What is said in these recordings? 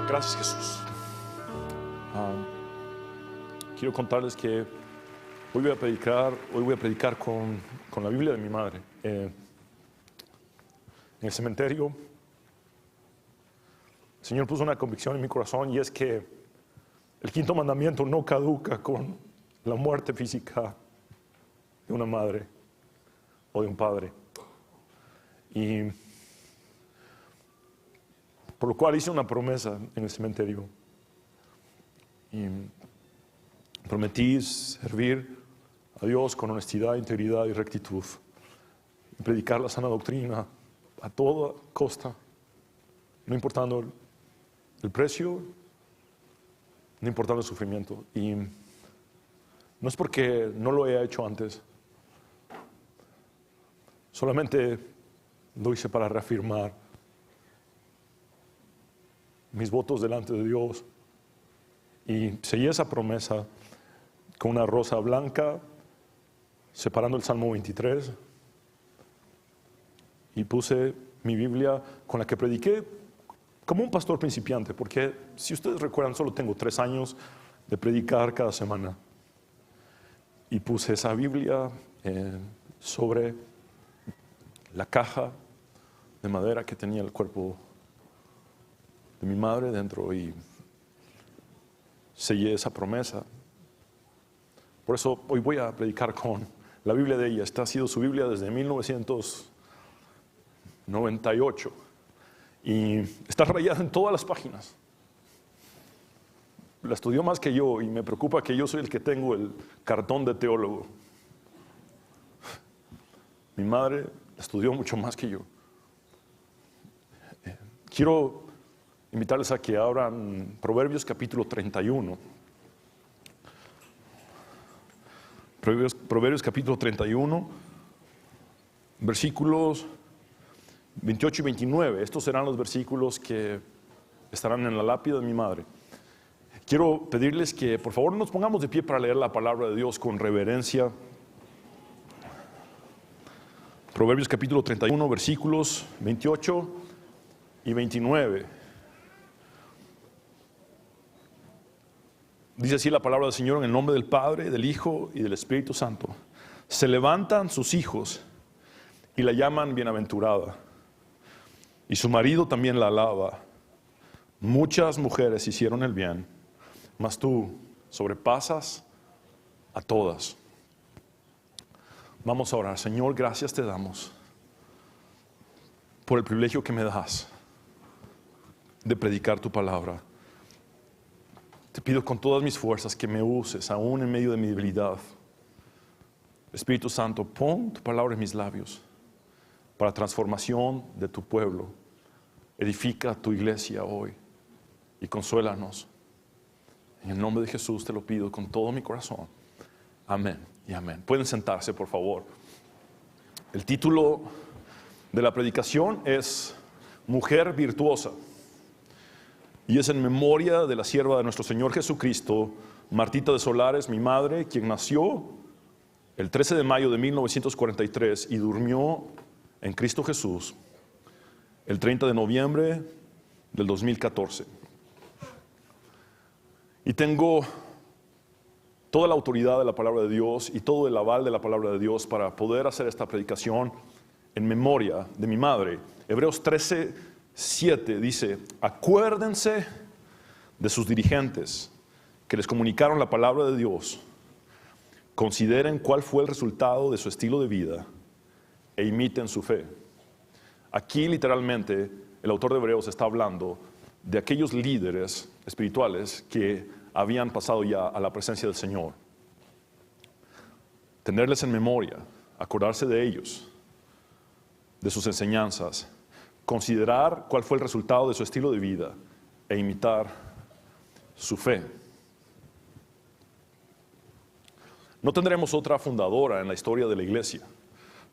Gracias, Jesús. Quiero contarles que hoy voy a predicar con la Biblia de mi madre. En el cementerio, el Señor puso una convicción en mi corazón, y es que el quinto mandamiento no caduca con la muerte física de una madre o de un padre. Y por lo cual hice una promesa en el cementerio. Y prometí servir a Dios con honestidad, integridad y rectitud. Y predicar la sana doctrina a toda costa, no importando el precio, no importando el sufrimiento. Y no es porque no lo haya hecho antes, solamente lo hice para reafirmar mis votos delante de Dios. Y sellé esa promesa con una rosa blanca, separando el Salmo 23, y puse mi Biblia con la que prediqué como un pastor principiante, porque si ustedes recuerdan, solo tengo 3 años de predicar cada semana. Y puse esa Biblia sobre la caja de madera que tenía el cuerpo de mi madre dentro, y sellé esa promesa. Por eso hoy voy a predicar con la Biblia de ella. Esta ha sido su Biblia desde 1998 y está rayada en todas las páginas. La estudió más que yo, y me preocupa que yo soy el que tengo el cartón de teólogo. Mi madre la estudió mucho más que yo. Quiero invitarles a que abran Proverbios capítulo 31. Proverbios capítulo 31, versículos 28 y 29. Estos serán los versículos que estarán en la lápida de mi madre. Quiero pedirles que por favor nos pongamos de pie para leer la palabra de Dios con reverencia. Proverbios capítulo 31, versículos 28 y 29. Dice así la palabra del Señor: en el nombre del Padre, del Hijo y del Espíritu Santo. Se levantan sus hijos y la llaman bienaventurada, y su marido también la alaba. Muchas mujeres hicieron el bien, mas tú sobrepasas a todas. Vamos a orar. Señor, gracias te damos por el privilegio que me das de predicar tu palabra. Te pido con todas mis fuerzas que me uses aún en medio de mi debilidad. Espíritu Santo, pon tu palabra en mis labios para transformación de tu pueblo. Edifica tu iglesia hoy y consuélanos. En el nombre de Jesús te lo pido con todo mi corazón. Amén y amén. Pueden sentarse, por favor. El título de la predicación es Mujer Virtuosa, y es en memoria de la sierva de nuestro Señor Jesucristo, Martita de Solares, mi madre, quien nació el 13 de mayo de 1943 y durmió en Cristo Jesús el 30 de noviembre del 2014. Y tengo toda la autoridad de la palabra de Dios y todo el aval de la palabra de Dios para poder hacer esta predicación en memoria de mi madre. Hebreos 13:7 dice: acuérdense de sus dirigentes que les comunicaron la palabra de Dios. Consideren cuál fue el resultado de su estilo de vida e imiten su fe. Aquí literalmente el autor de Hebreos está hablando de aquellos líderes espirituales que habían pasado ya a la presencia del Señor. Tenerles en memoria, acordarse de ellos, de sus enseñanzas, considerar cuál fue el resultado de su estilo de vida e imitar su fe. No tendremos otra fundadora en la historia de la iglesia.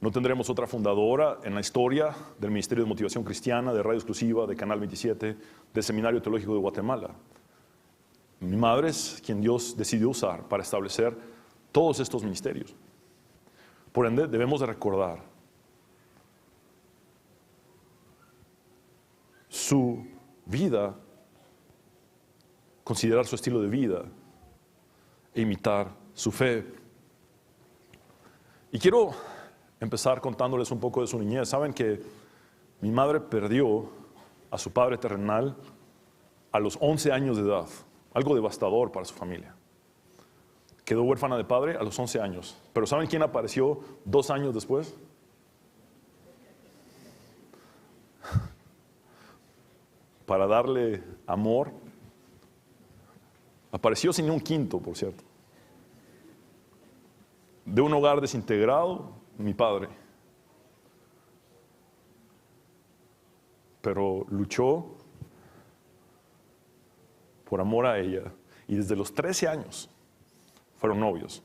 No tendremos otra fundadora en la historia del Ministerio de Motivación Cristiana, de Radio Exclusiva, de Canal 27, del Seminario Teológico de Guatemala. Mi madre es quien Dios decidió usar para establecer todos estos ministerios. Por ende, debemos de recordar su vida considerar su estilo de vida e imitar su fe. Y quiero empezar contándoles un poco de su niñez. Saben que mi madre perdió a su padre terrenal a los 11 años de edad, algo devastador para su familia. Quedó huérfana de padre a los 11 años. Pero ¿saben quién apareció 2 años después? Para darle amor. Apareció sin un quinto, por cierto. De un hogar desintegrado, mi padre. Pero luchó por amor a ella. Y desde los 13 años fueron novios.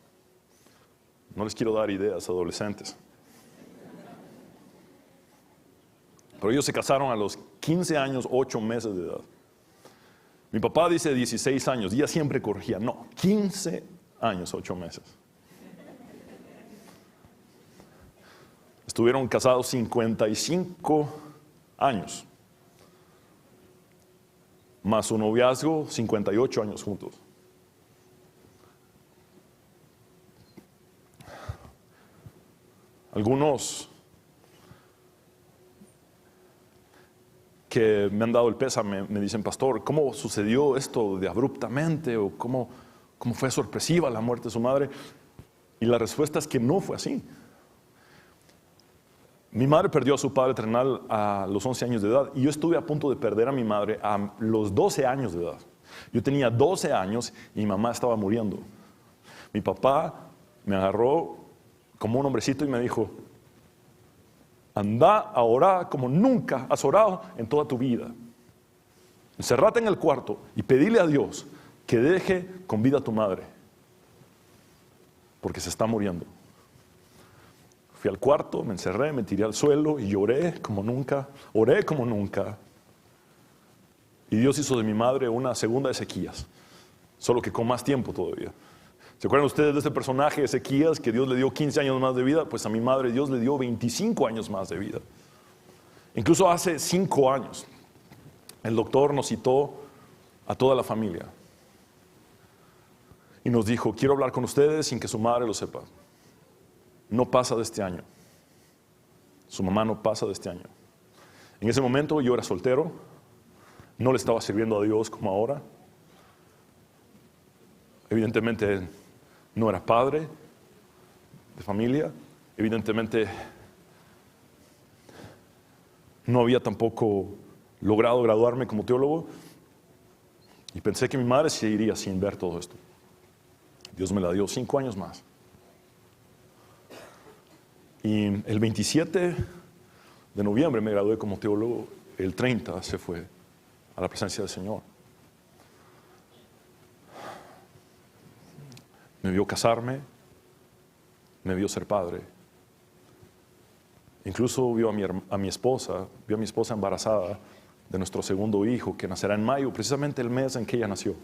No les quiero dar ideas a adolescentes. Pero ellos se casaron a los 15 años, 8 meses de edad. Mi papá dice 16 años, y ella siempre corregía. No, 15 años, 8 meses. Estuvieron casados 55 años. Más su noviazgo, 58 años juntos. Algunos que me han dado el pésame me dicen, pastor, ¿cómo sucedió esto de abruptamente? ¿O cómo fue sorpresiva la muerte de su madre? Y la respuesta es que no fue así. Mi madre perdió a su padre terrenal a los 11 años de edad y yo estuve a punto de perder a mi madre a los 12 años de edad. Yo tenía 12 años y mi mamá estaba muriendo. Mi papá me agarró como un hombrecito y me dijo, anda a orar como nunca has orado en toda tu vida. Encerrate en el cuarto y pedile a Dios que deje con vida a tu madre, porque se está muriendo. Fui al cuarto, me encerré, me tiré al suelo y lloré como nunca, oré como nunca. Y Dios hizo de mi madre una segunda Ezequías, solo que con más tiempo todavía. ¿Se acuerdan ustedes de este personaje, Ezequías, que Dios le dio 15 años más de vida? Pues a mi madre Dios le dio 25 años más de vida. Incluso hace 5 años, el doctor nos citó a toda la familia y nos dijo, quiero hablar con ustedes sin que su madre lo sepa. No pasa de este año. Su mamá no pasa de este año. En ese momento yo era soltero, no le estaba sirviendo a Dios como ahora. Evidentemente no era padre de familia, evidentemente no había tampoco logrado graduarme como teólogo y pensé que mi madre se iría sin ver todo esto. Dios me la dio 5 años más. Y el 27 de noviembre me gradué como teólogo, el 30 se fue a la presencia del Señor. Me vio casarme, me vio ser padre. Incluso vio a mi esposa embarazada de nuestro segundo hijo, que nacerá en mayo, precisamente el mes en que ella nació.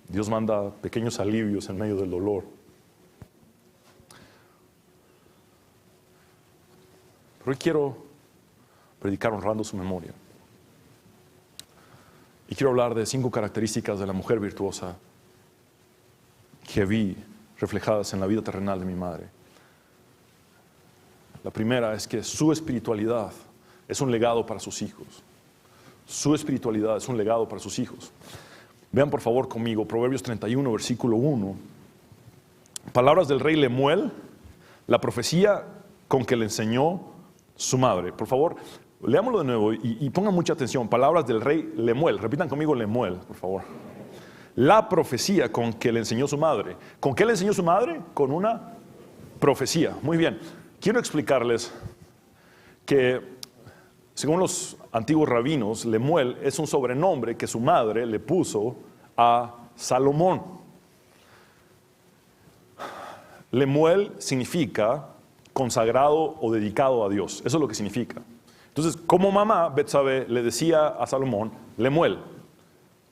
Dios manda pequeños alivios en medio del dolor. Pero hoy quiero predicar honrando su memoria. Y quiero hablar de 5 características de la mujer virtuosa que vi reflejadas en la vida terrenal de mi madre. La primera es que su espiritualidad es un legado para sus hijos. Su espiritualidad es un legado para sus hijos. Vean por favor conmigo Proverbios 31, versículo 1. Palabras del rey Lemuel, la profecía con que le enseñó su madre. Por favor, leámoslo de nuevo y pongan mucha atención. Palabras del rey Lemuel. Repitan conmigo Lemuel, por favor. La profecía con que le enseñó su madre. ¿Con qué le enseñó su madre? Con una profecía. Muy bien. Quiero explicarles que, según los antiguos rabinos, Lemuel es un sobrenombre que su madre le puso a Salomón. Lemuel significa consagrado o dedicado a Dios. Eso es lo que significa. Entonces, como mamá, Betsabé le decía a Salomón, Lemuel,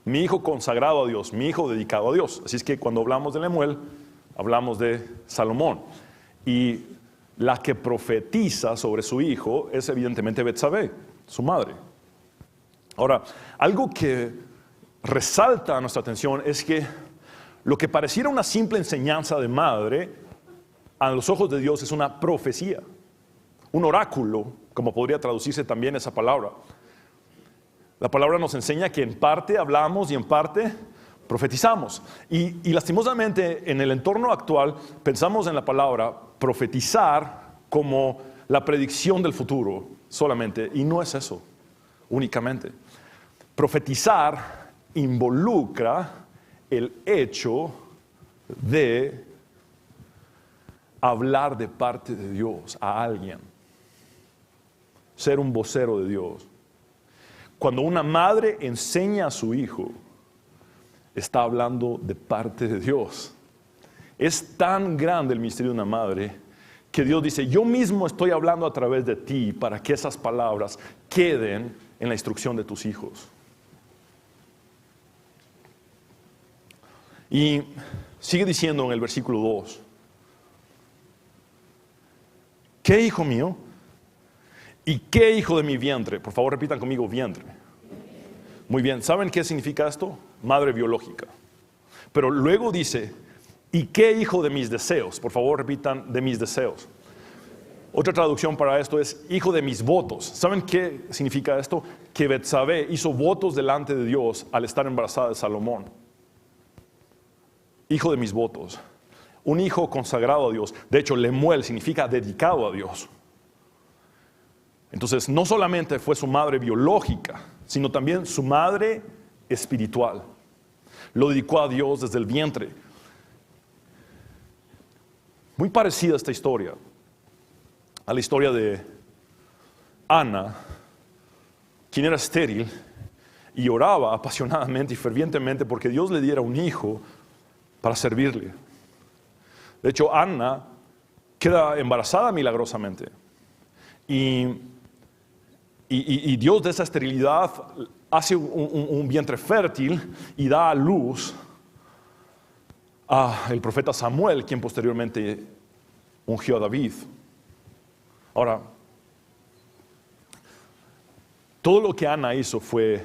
mi hijo consagrado a Dios, mi hijo dedicado a Dios. Así es que cuando hablamos de Lemuel, hablamos de Salomón. Y la que profetiza sobre su hijo es evidentemente Betsabé, su madre. Ahora, algo que resalta a nuestra atención es que lo que pareciera una simple enseñanza de madre, a los ojos de Dios es una profecía, un oráculo, como podría traducirse también esa palabra. La palabra nos enseña que en parte hablamos y en parte profetizamos. Y lastimosamente en el entorno actual pensamos en la palabra profetizar como la predicción del futuro solamente, y no es eso únicamente. Profetizar involucra el hecho de hablar de parte de Dios a alguien, ser un vocero de Dios. Cuando una madre enseña a su hijo, está hablando de parte de Dios. Es tan grande el misterio de una madre que Dios dice, yo mismo estoy hablando a través de ti para que esas palabras queden en la instrucción de tus hijos. Y sigue diciendo en el versículo 2, ¿qué hijo mío? ¿Y qué hijo de mi vientre? Por favor, repitan conmigo, vientre. Muy bien, ¿saben qué significa esto? Madre biológica. Pero luego dice, ¿y qué hijo de mis deseos? Por favor, repitan, de mis deseos. Otra traducción para esto es hijo de mis votos. ¿Saben qué significa esto? Que Betsabé hizo votos delante de Dios al estar embarazada de Salomón. Hijo de mis votos. Un hijo consagrado a Dios. De hecho, Lemuel significa dedicado a Dios. Entonces, no solamente fue su madre biológica, sino también su madre espiritual. Lo dedicó a Dios desde el vientre. Muy parecida esta historia a la historia de Ana, quien era estéril y oraba apasionadamente y fervientemente porque Dios le diera un hijo para servirle. De hecho, Ana queda embarazada milagrosamente. Y Dios de esa esterilidad hace un vientre fértil y da a luz al profeta Samuel, quien posteriormente ungió a David. Ahora, todo lo que Ana hizo fue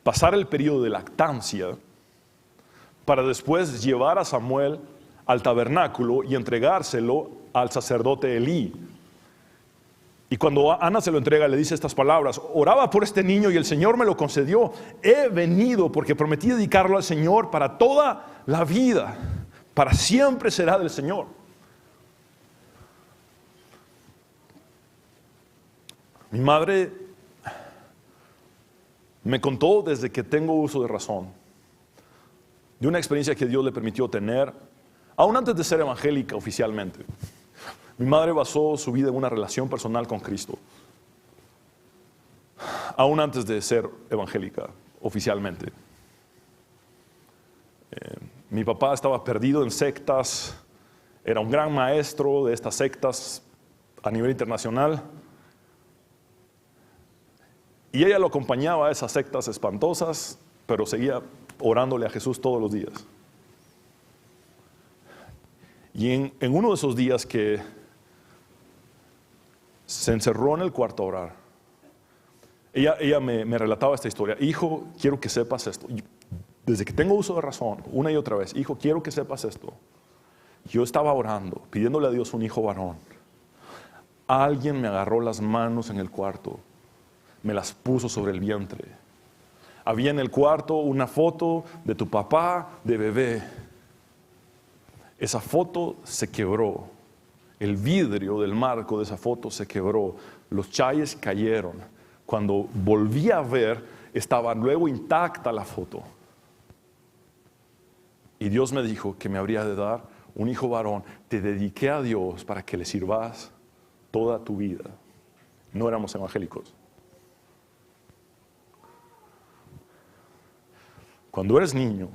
pasar el periodo de lactancia para después llevar a Samuel al tabernáculo y entregárselo al sacerdote Elí. Y cuando Ana se lo entrega, le dice estas palabras: oraba por este niño y el Señor me lo concedió. He venido porque prometí dedicarlo al Señor para toda la vida. Para siempre será del Señor. Mi madre me contó desde que tengo uso de razón, de una experiencia que Dios le permitió tener, aún antes de ser evangélica oficialmente. Mi madre basó su vida en una relación personal con Cristo, aún antes de ser evangélica oficialmente. Mi papá estaba perdido en sectas, era un gran maestro de estas sectas a nivel internacional, y ella lo acompañaba a esas sectas espantosas, pero seguía orándole a Jesús todos los días. Y en uno de esos días que se encerró en el cuarto a orar, ella me relataba esta historia: hijo, quiero que sepas esto. Desde que tengo uso de razón, una y otra vez, hijo, quiero que sepas esto. Yo estaba orando, pidiéndole a Dios un hijo varón. Alguien me agarró las manos en el cuarto, me las puso sobre el vientre. Había en el cuarto una foto de tu papá de bebé. Esa foto se quebró. El vidrio del marco de esa foto se quebró. Los chayes cayeron. Cuando volví a ver, estaba luego intacta la foto. Y Dios me dijo que me habría de dar un hijo varón. Te dediqué a Dios para que le sirvas toda tu vida. No éramos evangélicos. Cuando eres niño,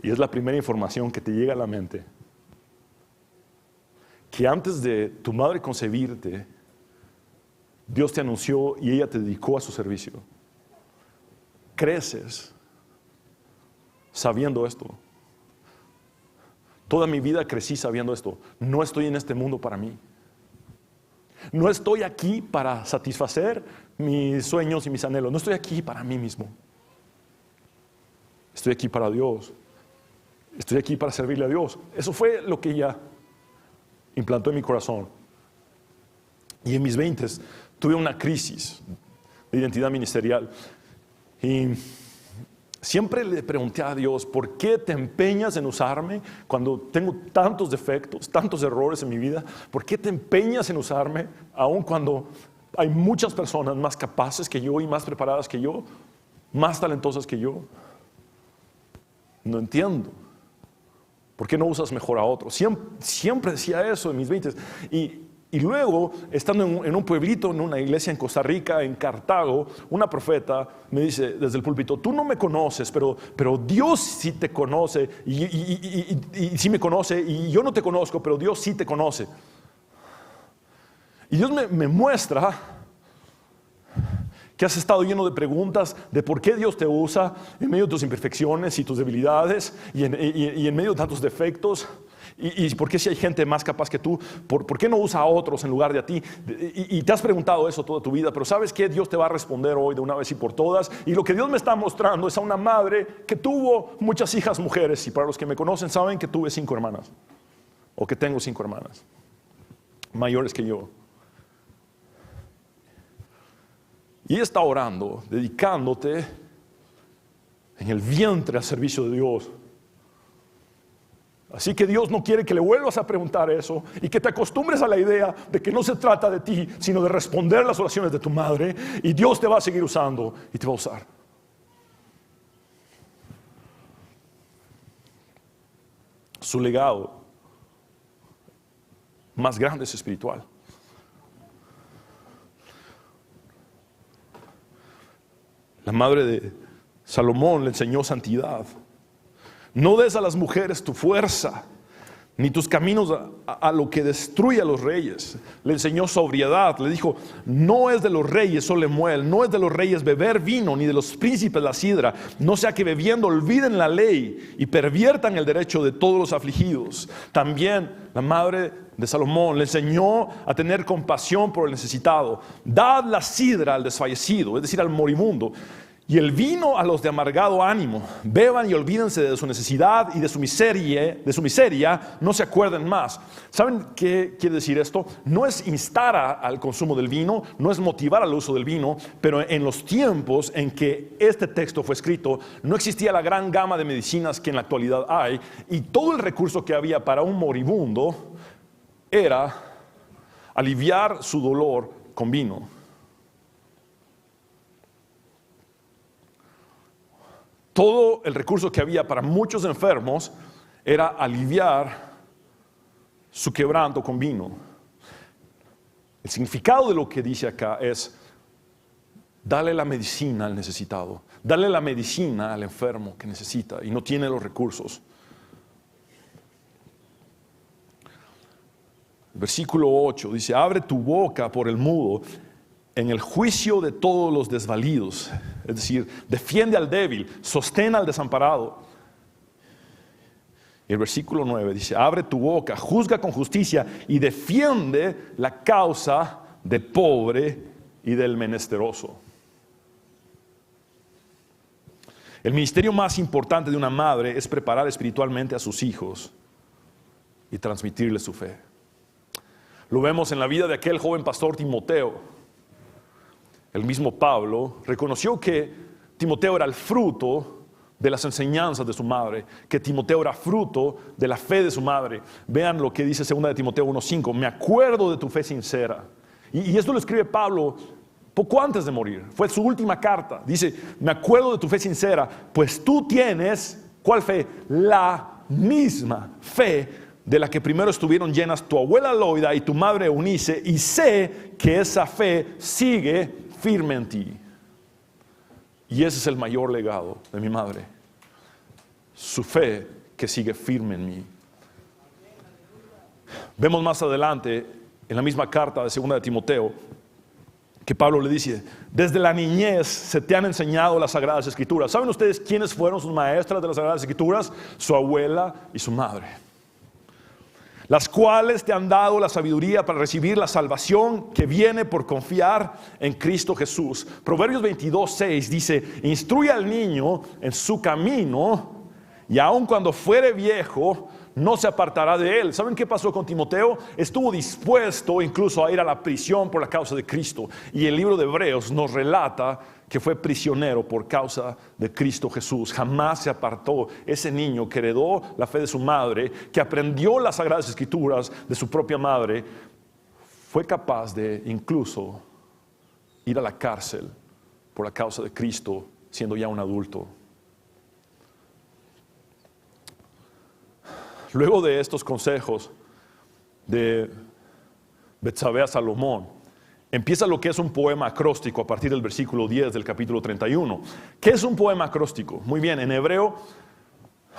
y es la primera información que te llega a la mente, que antes de tu madre concebirte, Dios te anunció y ella te dedicó a su servicio. Creces sabiendo esto. Toda mi vida crecí sabiendo esto. No estoy en este mundo para mí. No estoy aquí para satisfacer mis sueños y mis anhelos. No estoy aquí para mí mismo. Estoy aquí para Dios. Estoy aquí para servirle a Dios. Eso fue lo que ella implantó en mi corazón. Y en mis 20 tuve una crisis de identidad ministerial. Y siempre le pregunté a Dios, ¿por qué te empeñas en usarme cuando tengo tantos defectos, tantos errores en mi vida? ¿Por qué te empeñas en usarme aun cuando hay muchas personas más capaces que yo y más preparadas que yo, más talentosas que yo? No entiendo. ¿Por qué no usas mejor a otros? Siempre decía eso en mis 20. Y luego, estando en un pueblito, en una iglesia en Costa Rica, en Cartago, una profeta me dice desde el púlpito, tú no me conoces, pero Dios sí te conoce, y sí me conoce, y yo no te conozco, pero Dios sí te conoce. Y Dios me muestra que has estado lleno de preguntas de por qué Dios te usa en medio de tus imperfecciones y tus debilidades y en medio de tantos defectos. Y por qué si hay gente más capaz que tú, ¿por qué no usa a otros en lugar de a ti? Y te has preguntado eso toda tu vida, pero ¿sabes qué? Dios te va a responder hoy de una vez y por todas. Y lo que Dios me está mostrando es a una madre que tuvo muchas hijas mujeres. Y para los que me conocen saben que tuve 5 hermanas, o que tengo 5 hermanas, mayores que yo. Y ella está orando, dedicándote en el vientre al servicio de Dios. Así que Dios no quiere que le vuelvas a preguntar eso y que te acostumbres a la idea de que no se trata de ti, sino de responder las oraciones de tu madre, y Dios te va a seguir usando y te va a usar. Su legado más grande es espiritual. La madre de Salomón le enseñó santidad. No des a las mujeres tu fuerza, ni tus caminos a lo que destruye a los reyes. Le enseñó sobriedad. Le dijo, no es de los reyes Sol Lemuel, no es de los reyes beber vino, ni de los príncipes la sidra. No sea que bebiendo olviden la ley y perviertan el derecho de todos los afligidos. También la madre de Salomón le enseñó a tener compasión por el necesitado. Dad la sidra al desfallecido, es decir, al moribundo, y el vino a los de amargado ánimo. Beban y olvídense de su necesidad y de su miseria, no se acuerden más. ¿Saben qué quiere decir esto? No es instar al consumo del vino, no es motivar al uso del vino, pero en los tiempos en que este texto fue escrito, no existía la gran gama de medicinas que en la actualidad hay, y todo el recurso que había para un moribundo era aliviar su dolor con vino. Todo el recurso que había para muchos enfermos era aliviar su quebranto con vino. El significado de lo que dice acá es: dale la medicina al necesitado, dale la medicina al enfermo que necesita y no tiene los recursos. Versículo 8 dice: abre tu boca por el mudo en el juicio de todos los desvalidos. Es decir, defiende al débil, sostén al desamparado. Y el versículo 9 dice: abre tu boca, juzga con justicia y defiende la causa del pobre y del menesteroso. El ministerio más importante de una madre es preparar espiritualmente a sus hijos y transmitirles su fe. Lo vemos en la vida de aquel joven pastor Timoteo. El mismo Pablo reconoció que Timoteo era el fruto de las enseñanzas de su madre, que Timoteo era fruto de la fe de su madre. Vean lo que dice 2 de Timoteo 1:5: me acuerdo de tu fe sincera. Y esto lo escribe Pablo poco antes de morir. Fue su última carta. Dice: me acuerdo de tu fe sincera, pues tú tienes, ¿cuál fe? La misma fe de la que primero estuvieron llenas tu abuela Loida y tu madre Eunice, y sé que esa fe sigue firme en ti. Y ese es el mayor legado de mi madre, su fe que sigue firme en mí. Vemos más adelante en la misma carta de 2 de Timoteo que Pablo le dice: desde la niñez se te han enseñado las Sagradas Escrituras. ¿Saben ustedes quiénes fueron sus maestras de las Sagradas Escrituras? Su abuela y su madre. las cuales te han dado la sabiduría para recibir la salvación que viene por confiar en Cristo Jesús. Proverbios 22:6 dice: instruye al niño en su camino, y aun cuando fuere viejo, no se apartará de él. ¿Saben qué pasó con Timoteo? Estuvo dispuesto incluso a ir a la prisión por la causa de Cristo. Y el libro de Hebreos nos relata que fue prisionero por causa de Cristo Jesús. Jamás se apartó. Ese niño que heredó la fe de su madre, que aprendió las Sagradas Escrituras de su propia madre, fue capaz de incluso ir a la cárcel por la causa de Cristo, siendo ya un adulto. Luego de estos consejos de Betsabé a Salomón, empieza lo que es un poema acróstico a partir del versículo 10 del capítulo 31. ¿Qué es un poema acróstico? Muy bien, en hebreo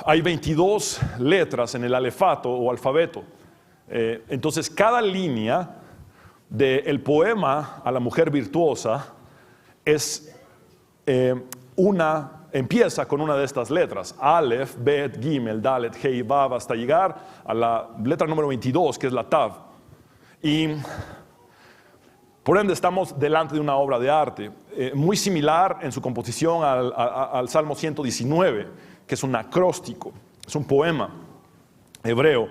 hay 22 letras en el alefato o alfabeto. Entonces cada línea del poema a la mujer virtuosa es empieza con una de estas letras: Aleph, Bet, Gimel, Dalet, Hei, Vav, hasta llegar a la letra número 22, que es la Tav. Y por ende estamos delante de una obra de arte muy similar en su composición al Salmo 119, que es un acróstico, es un poema hebreo.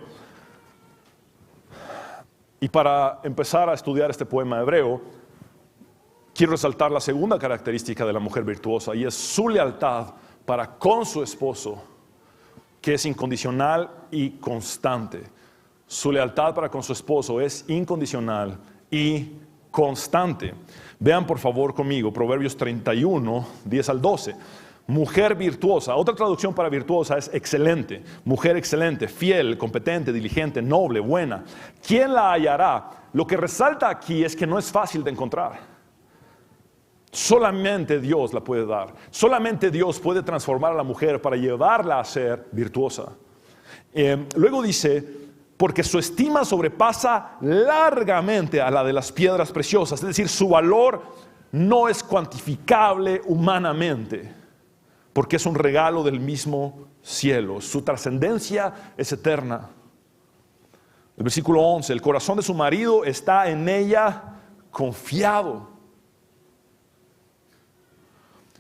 Y para empezar a estudiar este poema hebreo, quiero resaltar la segunda característica de la mujer virtuosa, y es su lealtad para con su esposo, que es incondicional y constante. Su lealtad para con su esposo es incondicional y constante. Vean por favor conmigo Proverbios 31, 10 al 12. Mujer virtuosa, otra traducción para virtuosa es excelente. Mujer excelente, fiel, competente, diligente, noble, buena. ¿Quién la hallará? Lo que resalta aquí es que no es fácil de encontrar. Solamente Dios la puede dar. Solamente Dios puede transformar a la mujer para llevarla a ser virtuosa. Luego dice: porque su estima sobrepasa largamente a la de las piedras preciosas. Es decir, su valor no es cuantificable humanamente, porque es un regalo del mismo cielo. Su trascendencia es eterna. El versículo 11: el corazón de su marido está en ella confiado.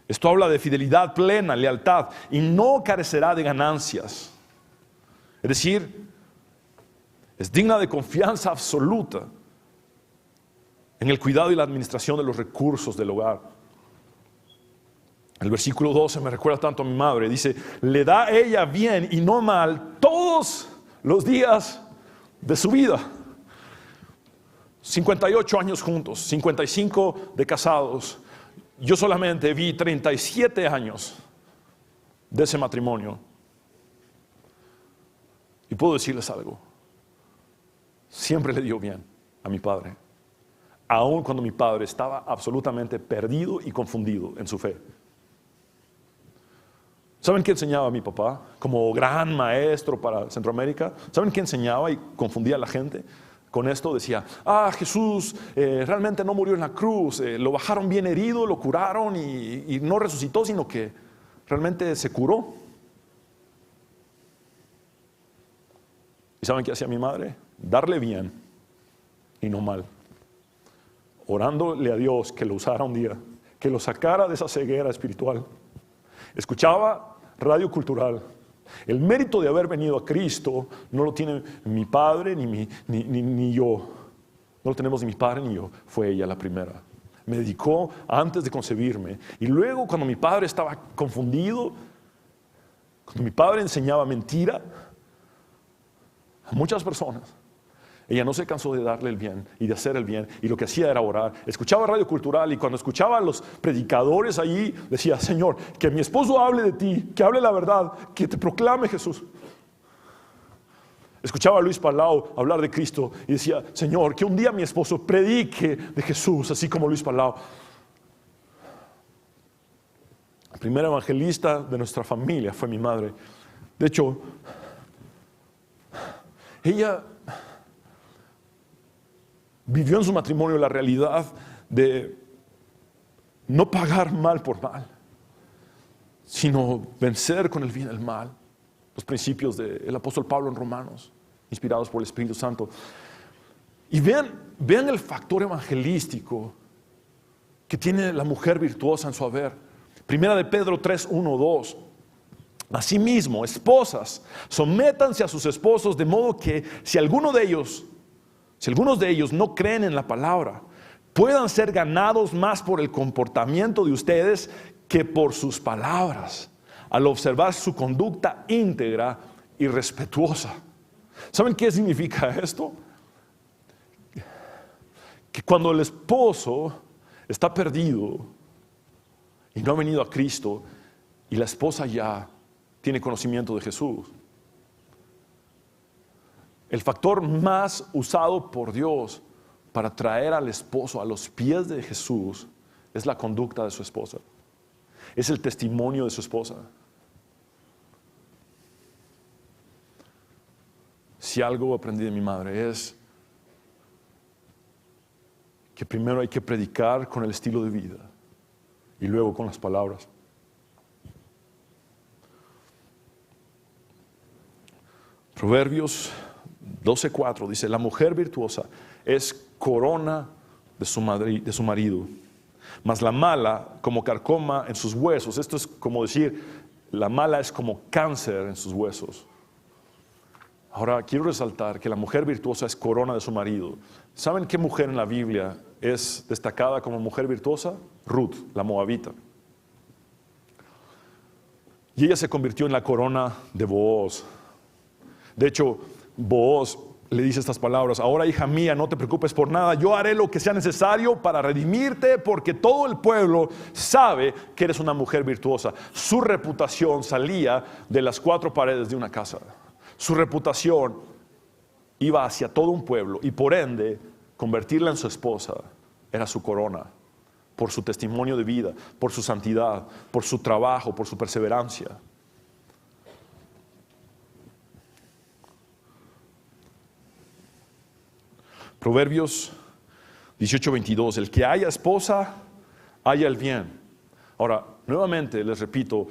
Esto habla de fidelidad plena, lealtad, y no carecerá de ganancias. Es decir, es digna de confianza absoluta en el cuidado y la administración de los recursos del hogar. El versículo 12 me recuerda tanto a mi madre. Dice: le da ella bien y no mal todos los días de su vida. 58 años juntos, 55 de casados. Yo solamente vi 37 años de ese matrimonio. Y puedo decirles algo: siempre le dio bien a mi padre, aun cuando mi padre estaba absolutamente perdido y confundido en su fe. ¿Saben qué enseñaba mi papá como gran maestro para Centroamérica? ¿Saben qué enseñaba y confundía a la gente? Con esto decía: Jesús realmente no murió en la cruz, lo bajaron bien herido, lo curaron y no resucitó, sino que realmente se curó. ¿Y saben qué hacía mi madre? Darle bien y no mal, orándole a Dios que lo usara un día, que lo sacara de esa ceguera espiritual. Escuchaba Radio Cultural. El mérito de haber venido a Cristo no lo tiene mi padre ni yo. No lo tenemos ni mi padre ni yo. Fue ella la primera. Me dedicó antes de concebirme. Y luego, cuando mi padre estaba confundido, cuando mi padre enseñaba mentira a muchas personas, ella no se cansó de darle el bien y de hacer el bien, y lo que hacía era orar. Escuchaba Radio Cultural, y cuando escuchaba a los predicadores allí, decía: Señor, que mi esposo hable de ti, que hable la verdad, que te proclame Jesús. Escuchaba a Luis Palau hablar de Cristo y decía: Señor, que un día mi esposo predique de Jesús, así como Luis Palau. La primera evangelista de nuestra familia fue mi madre. De hecho, ella vivió en su matrimonio la realidad de no pagar mal por mal, sino vencer con el bien el mal. Los principios del apóstol Pablo en Romanos. inspirados por el Espíritu Santo. Y vean el factor evangelístico que tiene la mujer virtuosa en su haber. Primera de Pedro 3, 1, 2. Asimismo, esposas, sométanse a sus esposos, de modo que si algunos de ellos no creen en la palabra, puedan ser ganados más por el comportamiento de ustedes que por sus palabras, al observar su conducta íntegra y respetuosa. ¿Saben qué significa esto? Que cuando el esposo está perdido y no ha venido a Cristo, y la esposa ya tiene conocimiento de Jesús, el factor más usado por Dios para traer al esposo a los pies de Jesús es la conducta de su esposa, es el testimonio de su esposa. Si algo aprendí de mi madre es que primero hay que predicar con el estilo de vida y luego con las palabras. Proverbios 12:4 dice: la mujer virtuosa es corona de su marido, mas la mala como carcoma en sus huesos. Esto es como decir, la mala es como cáncer en sus huesos. Ahora quiero resaltar que la mujer virtuosa es corona de su marido. ¿Saben qué mujer en la Biblia es destacada como mujer virtuosa? Ruth, la moabita. Y ella se convirtió en la corona de Booz. De hecho, Booz le dice estas palabras: ahora, hija mía, no te preocupes por nada, yo haré lo que sea necesario para redimirte, porque todo el pueblo sabe que eres una mujer virtuosa. Su reputación salía de las cuatro paredes de una casa. Su reputación iba hacia todo un pueblo, y por ende, convertirla en su esposa era su corona, por su testimonio de vida, por su santidad, por su trabajo, por su perseverancia. Proverbios 18:22, el que haya esposa, haya el bien. Ahora, nuevamente les repito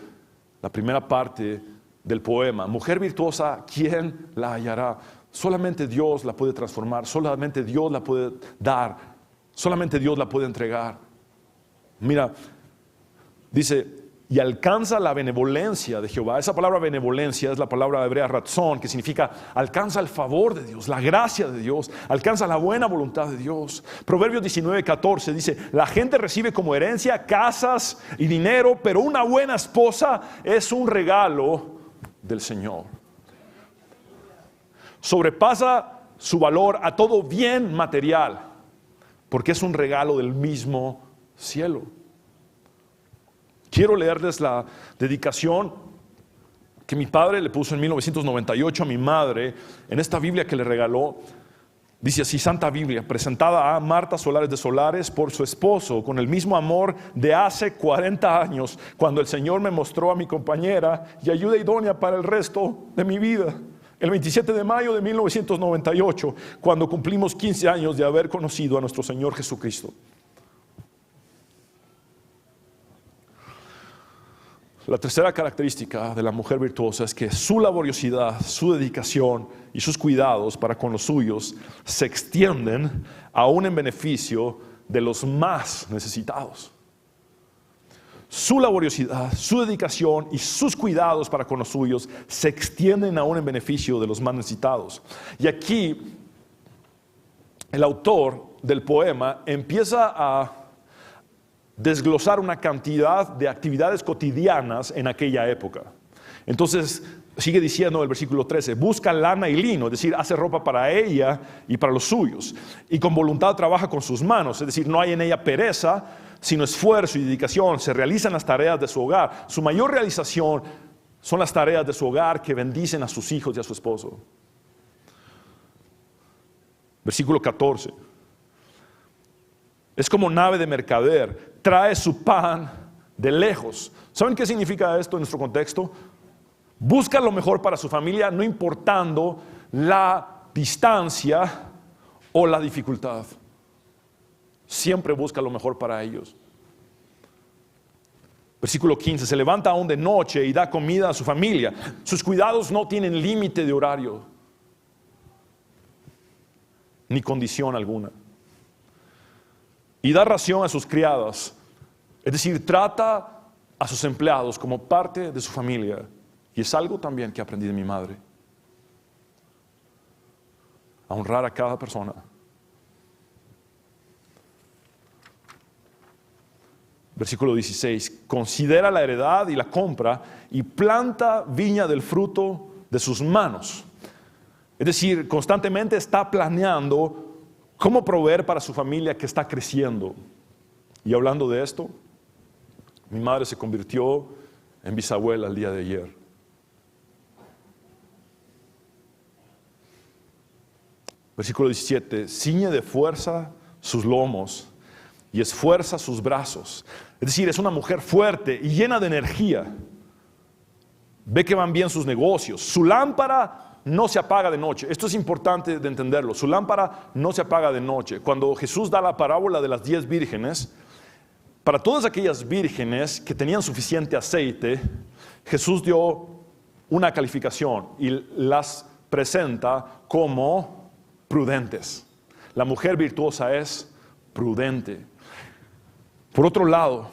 la primera parte del poema: mujer virtuosa, ¿quién la hallará? Solamente Dios la puede transformar, solamente Dios la puede dar, solamente Dios la puede entregar. Mira, dice: y alcanza la benevolencia de Jehová. Esa palabra benevolencia es la palabra hebrea ratzón, que significa alcanza el favor de Dios, la gracia de Dios, alcanza la buena voluntad de Dios. Proverbios 19:14 dice: la gente recibe como herencia casas y dinero, pero una buena esposa es un regalo del Señor. Sobrepasa su valor a todo bien material, porque es un regalo del mismo cielo. Quiero leerles la dedicación que mi padre le puso en 1998 a mi madre en esta Biblia que le regaló. Dice así: Santa Biblia, presentada a Marta Solares de Solares por su esposo, con el mismo amor de hace 40 años, cuando el Señor me mostró a mi compañera y ayuda idónea para el resto de mi vida. El 27 de mayo de 1998, cuando cumplimos 15 años de haber conocido a nuestro Señor Jesucristo. La tercera característica de la mujer virtuosa es que su laboriosidad, su dedicación y sus cuidados para con los suyos se extienden aún en beneficio de los más necesitados. Su laboriosidad, su dedicación y sus cuidados para con los suyos se extienden aún en beneficio de los más necesitados. Y aquí el autor del poema empieza a desglosar una cantidad de actividades cotidianas en aquella época. Entonces sigue diciendo el versículo 13: busca lana y lino, es decir, hace ropa para ella y para los suyos, y con voluntad trabaja con sus manos, es decir, no hay en ella pereza, sino esfuerzo y dedicación. Se realizan las tareas de su hogar. Su mayor realización son las tareas de su hogar, que bendicen a sus hijos y a su esposo. Versículo 14: es como nave de mercader, trae su pan de lejos. ¿Saben qué significa esto en nuestro contexto? Busca lo mejor para su familia, no importando la distancia o la dificultad. Siempre busca lo mejor para ellos. Versículo 15: se levanta aún de noche y da comida a su familia. Sus cuidados no tienen límite de horario. ni condición alguna. Y da ración a sus criadas, es decir, trata a sus empleados como parte de su familia. Y es algo también que aprendí de mi madre. A honrar a cada persona. Versículo 16, considera la heredad y la compra y planta viña del fruto de sus manos. Es decir, constantemente está planeando cómo proveer para su familia que está creciendo. Y hablando de esto, mi madre se convirtió en bisabuela el día de ayer. Versículo 17, ciñe de fuerza sus lomos y esfuerza sus brazos. Es decir, es una mujer fuerte y llena de energía. Ve que van bien sus negocios. Su lámpara no se apaga de noche. Esto es importante de entenderlo. Su lámpara no se apaga de noche. Cuando Jesús da la parábola de las 10 vírgenes, para todas aquellas vírgenes que tenían suficiente aceite, Jesús dio una calificación y las presenta como prudentes. La mujer virtuosa es prudente. Por otro lado,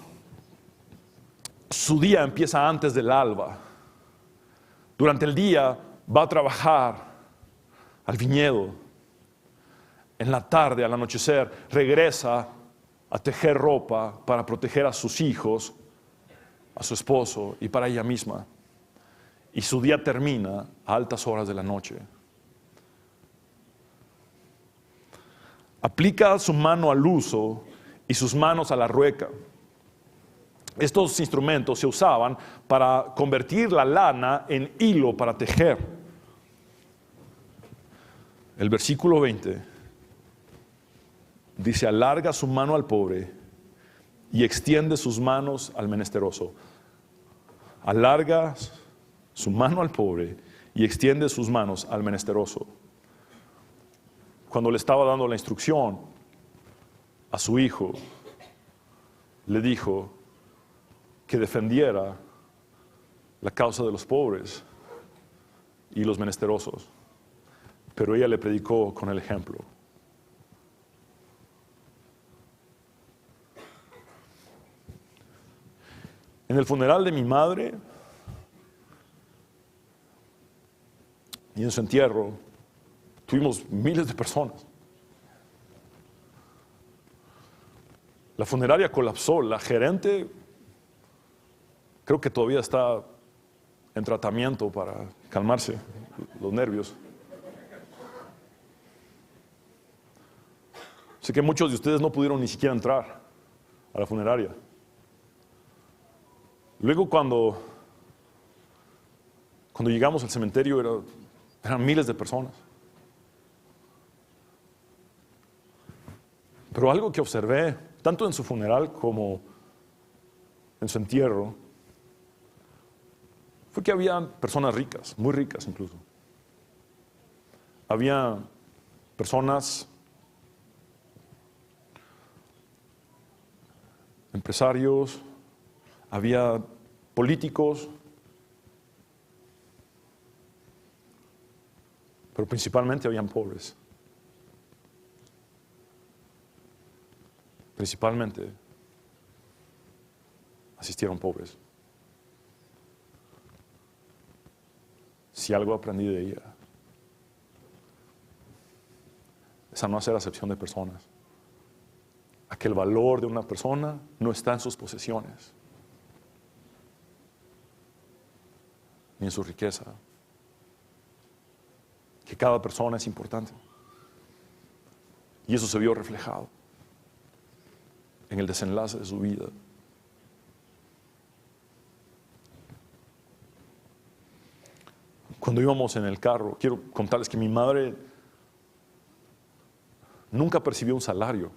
su día empieza antes del alba. Durante el día va a trabajar al viñedo. En la tarde, al anochecer, regresa a tejer ropa para proteger a sus hijos, a su esposo y para ella misma. Y su día termina a altas horas de la noche. Aplica su mano al uso y sus manos a la rueca. Estos instrumentos se usaban para convertir la lana en hilo para tejer. El versículo 20 dice, alarga su mano al pobre y extiende sus manos al menesteroso. Alarga su mano al pobre y extiende sus manos al menesteroso. Cuando le estaba dando la instrucción a su hijo, le dijo que defendiera la causa de los pobres y los menesterosos. Pero ella le predicó con el ejemplo. En el funeral de mi madre y en su entierro, tuvimos miles de personas. La funeraria colapsó. La gerente creo que todavía está en tratamiento para calmarse los nervios. Sé que muchos de ustedes no pudieron ni siquiera entrar a la funeraria. Luego cuando llegamos al cementerio eran miles de personas. Pero algo que observé, tanto en su funeral como en su entierro, fue que había personas ricas, muy ricas incluso. Había personas, empresarios, había políticos, pero principalmente habían pobres. Principalmente asistieron pobres. Si algo aprendí de ella, es a no hacer acepción de personas. A que el valor de una persona no está en sus posesiones, ni en su riqueza. Que cada persona es importante. Y eso se vio reflejado en el desenlace de su vida. Cuando íbamos en el carro, quiero contarles que mi madre nunca percibió un salario.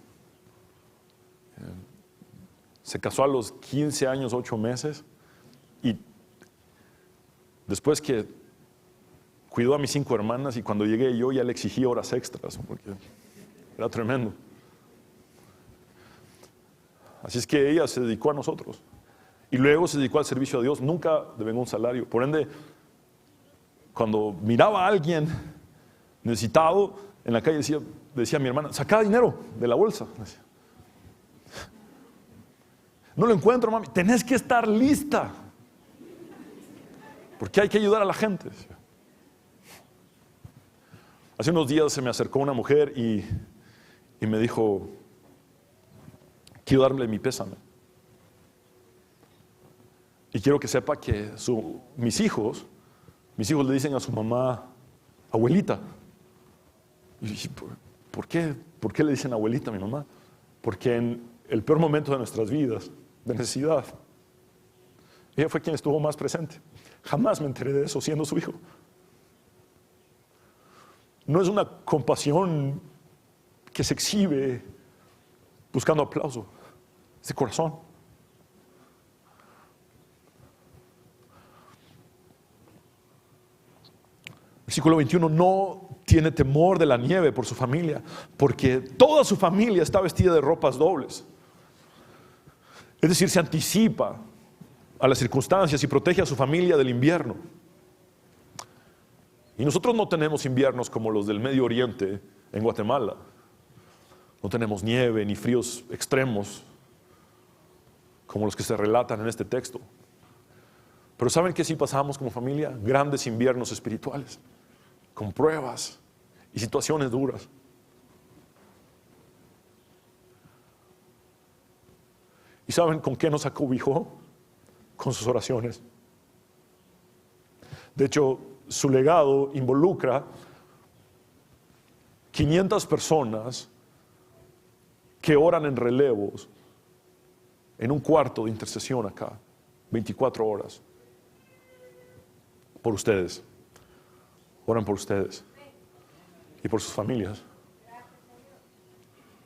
Se casó a los 15 años, 8 meses, y después que cuidó a mis 5 hermanas, y cuando llegué yo ya le exigí horas extras, porque era tremendo. Así es que ella se dedicó a nosotros, y luego se dedicó al servicio a Dios, nunca devengó un salario. Por ende, cuando miraba a alguien necesitado en la calle decía, decía a mi hermana, saca dinero de la bolsa. Decía, no lo encuentro, mami. Tenés que estar lista. Porque hay que ayudar a la gente. Decía. Hace unos días se me acercó una mujer y me dijo, quiero darle mi pésame. Y quiero que sepa que mis hijos le dicen a su mamá, abuelita. Y dije, ¿por qué le dicen abuelita a mi mamá? Porque en el peor momento de nuestras vidas, de necesidad, ella fue quien estuvo más presente. Jamás me enteré de eso siendo su hijo. No es una compasión que se exhibe buscando aplauso, es de corazón. Versículo 21, no tiene temor de la nieve por su familia, porque toda su familia está vestida de ropas dobles. Es decir, se anticipa a las circunstancias y protege a su familia del invierno. Y nosotros no tenemos inviernos como los del Medio Oriente en Guatemala. No tenemos nieve ni fríos extremos como los que se relatan en este texto. Pero ¿saben qué sí pasamos como familia? Grandes inviernos espirituales, con pruebas y situaciones duras. ¿Y saben con qué nos acobijó? Con sus oraciones. De hecho, su legado involucra 500 personas que oran en relevos en un cuarto de intercesión acá, 24 horas, por ustedes. Oran por ustedes y por sus familias.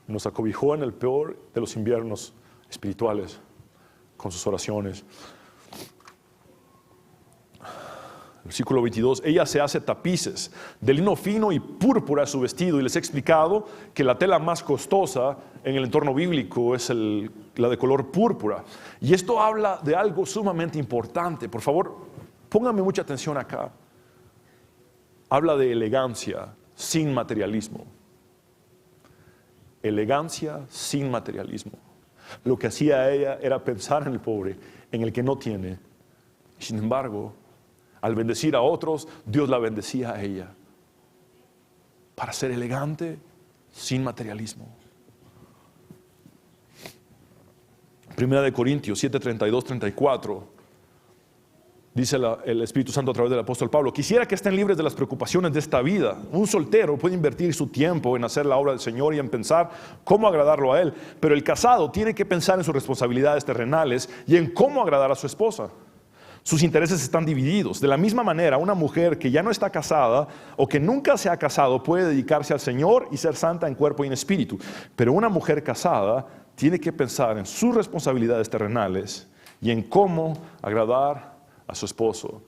Nos acobijó en el peor de los inviernos espirituales con sus oraciones. Versículo 22, ella se hace tapices de lino fino y púrpura su vestido, y les he explicado que la tela más costosa en el entorno bíblico es la de color púrpura. Y esto habla de algo sumamente importante. Por favor, pónganme mucha atención acá. Habla de elegancia sin materialismo. Elegancia sin materialismo. Lo que hacía ella era pensar en el pobre, en el que no tiene. Sin embargo, al bendecir a otros, Dios la bendecía a ella. Para ser elegante, sin materialismo. Primera de Corintios 7, 32, 34. Dice el Espíritu Santo a través del apóstol Pablo: quisiera que estén libres de las preocupaciones de esta vida. Un soltero puede invertir su tiempo en hacer la obra del Señor y en pensar cómo agradarlo a Él. Pero el casado tiene que pensar en sus responsabilidades terrenales y en cómo agradar a su esposa. Sus intereses están divididos. De la misma manera, una mujer que ya no está casada o que nunca se ha casado puede dedicarse al Señor y ser santa en cuerpo y en espíritu. Pero una mujer casada tiene que pensar en sus responsabilidades terrenales y en cómo agradar a su esposo.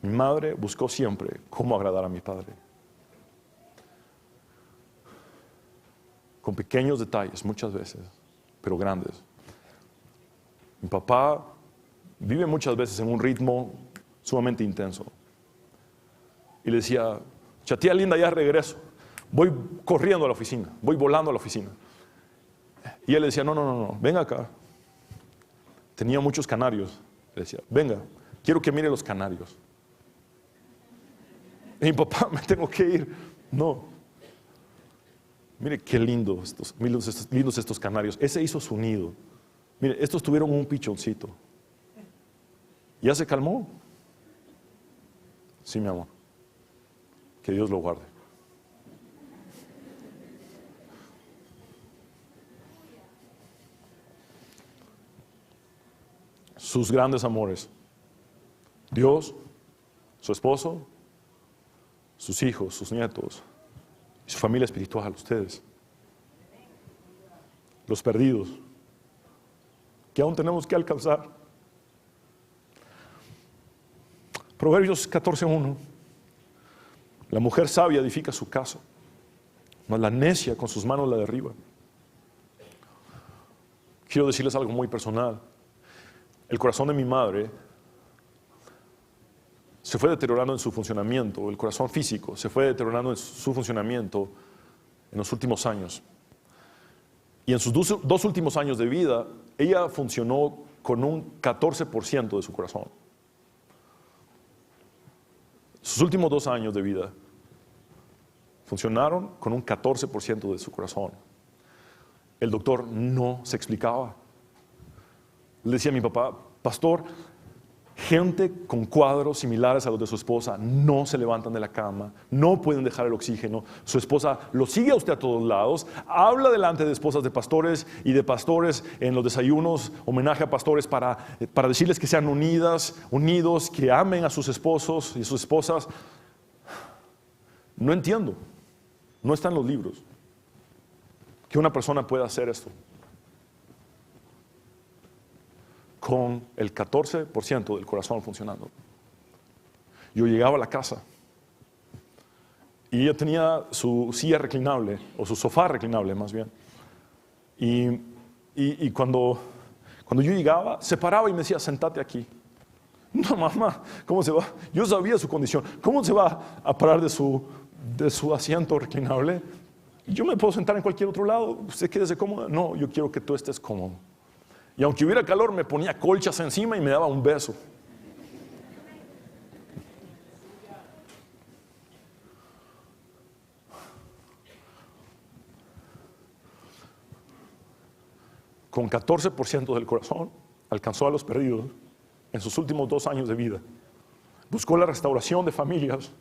Mi madre buscó siempre cómo agradar a mi padre. Con pequeños detalles muchas veces, pero grandes. Mi papá vive muchas veces en un ritmo sumamente intenso. Y le decía: chatía linda, ya regreso. Voy corriendo a la oficina, voy volando a la oficina. Y él le decía: no, ven acá. Tenía muchos canarios. Le decía: venga, quiero que mire los canarios. Y mi papá, me tengo que ir. No. Mire qué lindos estos canarios. Ese hizo su nido. Mire, estos tuvieron un pichoncito. ¿Ya se calmó? Sí, mi amor. Que Dios lo guarde. Sus grandes amores: Dios, su esposo, sus hijos, sus nietos, y su familia espiritual, ustedes. Los perdidos, que aún tenemos que alcanzar. Proverbios 14:1. La mujer sabia edifica su casa, mas la necia con sus manos la derriba. Quiero decirles algo muy personal. El corazón de mi madre se fue deteriorando en su funcionamiento. El corazón físico se fue deteriorando en su funcionamiento en los últimos años. Y en sus dos últimos años de vida, ella funcionó con un 14% de su corazón. Sus últimos 2 años de vida funcionaron con un 14% de su corazón. El doctor no se explicaba. Le decía a mi papá, pastor, gente con cuadros similares a los de su esposa no se levantan de la cama, no pueden dejar el oxígeno. Su esposa lo sigue a usted a todos lados, habla delante de esposas de pastores y de pastores en los desayunos, homenaje a pastores para decirles que sean unidos, que amen a sus esposos y sus esposas. No entiendo, no está en los libros que una persona pueda hacer esto con el 14% del corazón funcionando. Yo llegaba a la casa y ella tenía su silla reclinable, o su sofá reclinable más bien. Y cuando yo llegaba, se paraba y me decía, sentate aquí. No, mamá, ¿cómo se va? Yo sabía su condición. ¿Cómo se va a parar de su asiento reclinable? Yo me puedo sentar en cualquier otro lado. ¿Usted quédese cómoda? No, yo quiero que tú estés cómodo. Y aunque hubiera calor, me ponía colchas encima y me daba un beso. Con 14% del corazón, alcanzó a los perdidos en sus últimos 2 años de vida. Buscó la restauración de familias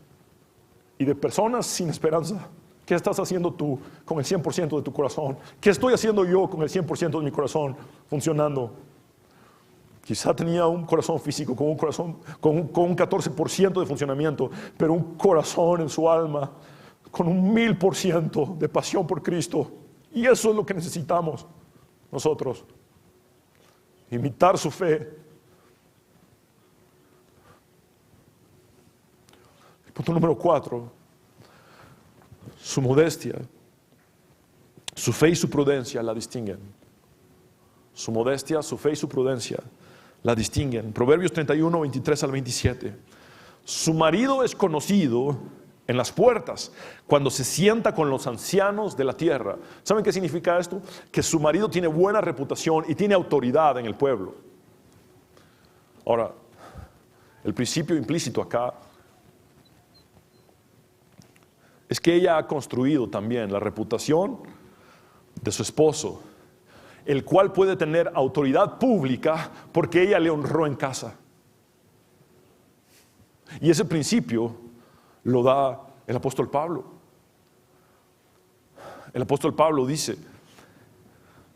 y de personas sin esperanza. ¿Qué estás haciendo tú con el 100% de tu corazón? ¿Qué estoy haciendo yo con el 100% de mi corazón funcionando? Quizá tenía un corazón físico con un 14% de funcionamiento, pero un corazón en su alma con un 1000% de pasión por Cristo. Y eso es lo que necesitamos nosotros. Imitar su fe. Punto número 4. Su modestia, su fe y su prudencia la distinguen. Su modestia, su fe y su prudencia la distinguen. Proverbios 31, 23 al 27. Su marido es conocido en las puertas cuando se sienta con los ancianos de la tierra. ¿Saben qué significa esto? Que su marido tiene buena reputación y tiene autoridad en el pueblo. Ahora, el principio implícito acá es que ella ha construido también la reputación de su esposo, el cual puede tener autoridad pública porque ella le honró en casa. Y ese principio lo da el apóstol Pablo. El apóstol Pablo dice,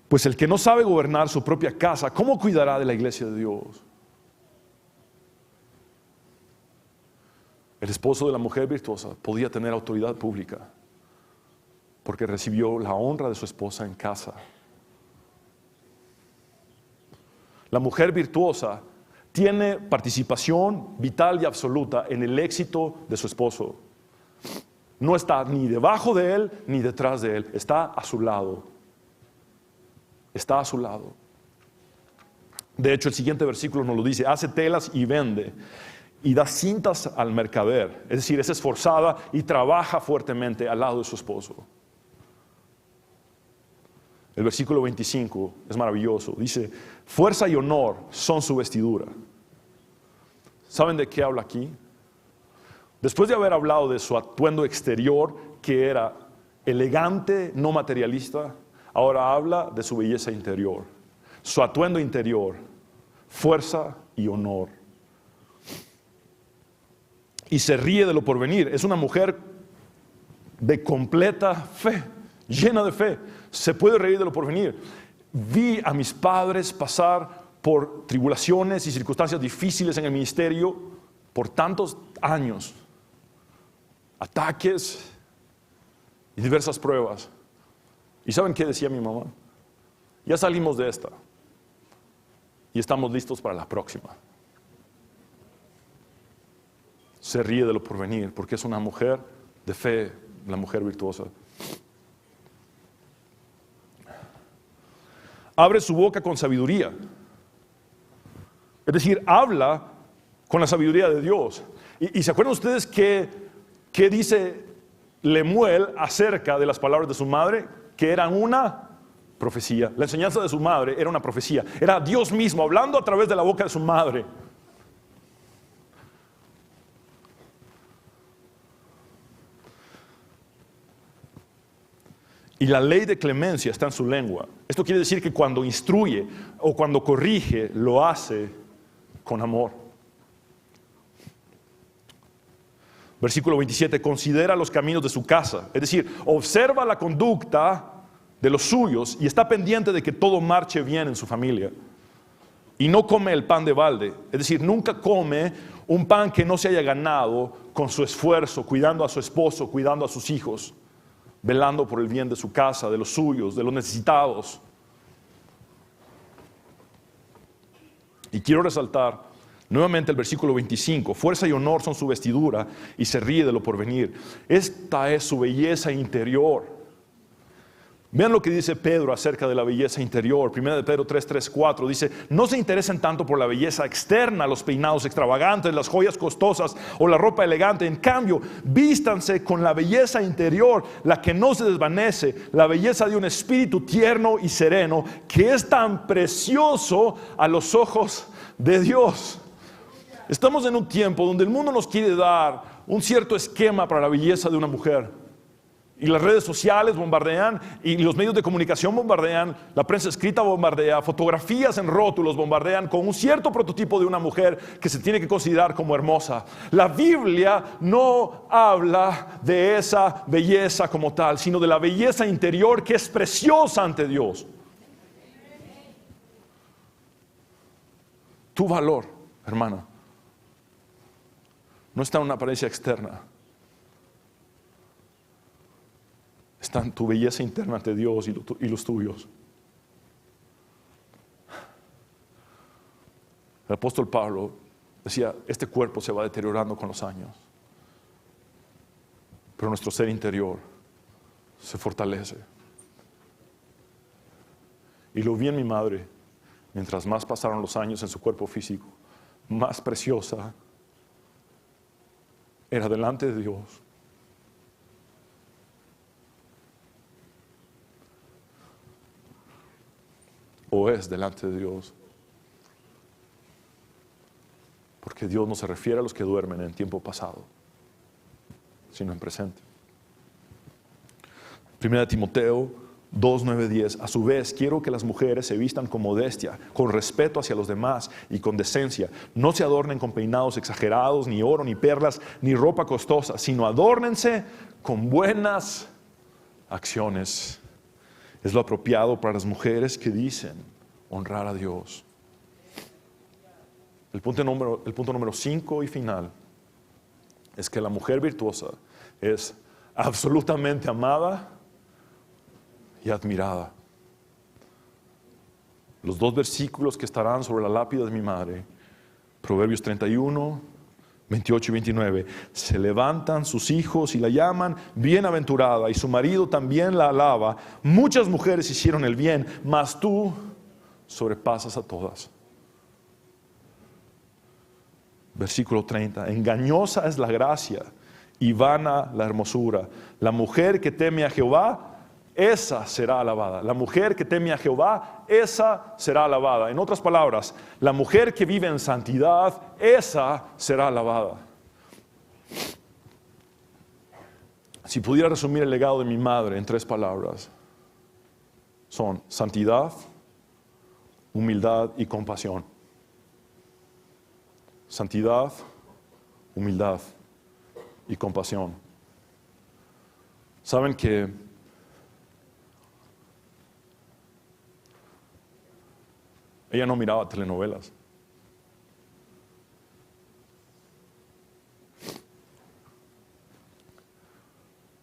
pues el que no sabe gobernar su propia casa, ¿cómo cuidará de la iglesia de Dios? El esposo de la mujer virtuosa podía tener autoridad pública porque recibió la honra de su esposa en casa. La mujer virtuosa tiene participación vital y absoluta en el éxito de su esposo. No está ni debajo de él ni detrás de él, está a su lado. Está a su lado. De hecho, el siguiente versículo nos lo dice, hace telas y vende. Y da cintas al mercader, es decir, es esforzada y trabaja fuertemente al lado de su esposo. El versículo 25 es maravilloso, dice, fuerza y honor son su vestidura. ¿Saben de qué habla aquí? Después de haber hablado de su atuendo exterior, que era elegante, no materialista, ahora habla de su belleza interior. Su atuendo interior, fuerza y honor. Y se ríe de lo porvenir. Es una mujer de completa fe, llena de fe. Se puede reír de lo porvenir. Vi a mis padres pasar por tribulaciones y circunstancias difíciles en el ministerio por tantos años. Ataques y diversas pruebas. ¿Y saben qué decía mi mamá? Ya salimos de esta y estamos listos para la próxima. Se ríe de lo porvenir porque es una mujer de fe, la mujer virtuosa. Abre su boca con sabiduría. Es decir, habla con la sabiduría de Dios. ¿Y se acuerdan ustedes qué dice Lemuel acerca de las palabras de su madre, que eran una profecía. La enseñanza de su madre era una profecía. Era Dios mismo hablando a través de la boca de su madre. Y la ley de clemencia está en su lengua. Esto quiere decir que cuando instruye o cuando corrige, lo hace con amor. Versículo 27, considera los caminos de su casa. Es decir, observa la conducta de los suyos y está pendiente de que todo marche bien en su familia. Y no come el pan de balde. Es decir, nunca come un pan que no se haya ganado con su esfuerzo, cuidando a su esposo, cuidando a sus hijos, velando por el bien de su casa, de los suyos, de los necesitados. Y quiero resaltar nuevamente el versículo 25. Fuerza y honor son su vestidura y se ríe de lo porvenir. Esta es su belleza interior. Vean lo que dice Pedro acerca de la belleza interior. 1 de Pedro 3:4 dice: no se interesen tanto por la belleza externa, los peinados extravagantes, las joyas costosas o la ropa elegante. En cambio, vístanse con la belleza interior, la que no se desvanece, la belleza de un espíritu tierno y sereno, que es tan precioso a los ojos de Dios. Estamos en un tiempo donde el mundo nos quiere dar un cierto esquema para la belleza de una mujer. Y las redes sociales bombardean, y los medios de comunicación bombardean, la prensa escrita bombardea, fotografías en rótulos bombardean con un cierto prototipo de una mujer que se tiene que considerar como hermosa. La Biblia no habla de esa belleza como tal, sino de la belleza interior que es preciosa ante Dios. Tu valor, hermano, no está en una apariencia externa. Está en tu belleza interna ante Dios y los tuyos. El apóstol Pablo decía: este cuerpo se va deteriorando con los años, pero nuestro ser interior se fortalece. Y lo vi en mi madre. Mientras más pasaron los años en su cuerpo físico, más preciosa era delante de Dios. O es delante de Dios. Porque Dios no se refiere a los que duermen en tiempo pasado, sino en presente. 1 Timoteo 2, 9, 10. A su vez, quiero que las mujeres se vistan con modestia, con respeto hacia los demás y con decencia. No se adornen con peinados exagerados, ni oro, ni perlas, ni ropa costosa, sino adórnense con buenas acciones. Es lo apropiado para las mujeres que dicen honrar a Dios. El punto número 5 y final es que la mujer virtuosa es absolutamente amada y admirada. Los 2 versículos que estarán sobre la lápida de mi madre, Proverbios 31, 28 y 29. Se levantan sus hijos y la llaman bienaventurada, y su marido también la alaba. Muchas mujeres hicieron el bien, mas tú sobrepasas a todas. Versículo 30. Engañosa es la gracia y vana la hermosura. La mujer que teme a Jehová, esa será alabada. La mujer que teme a Jehová, esa será alabada. En otras palabras, la mujer que vive en santidad, esa será alabada. Si pudiera resumir el legado de mi madre en 3 palabras, son santidad, humildad y compasión. Santidad, humildad y compasión. Saben que ella no miraba telenovelas.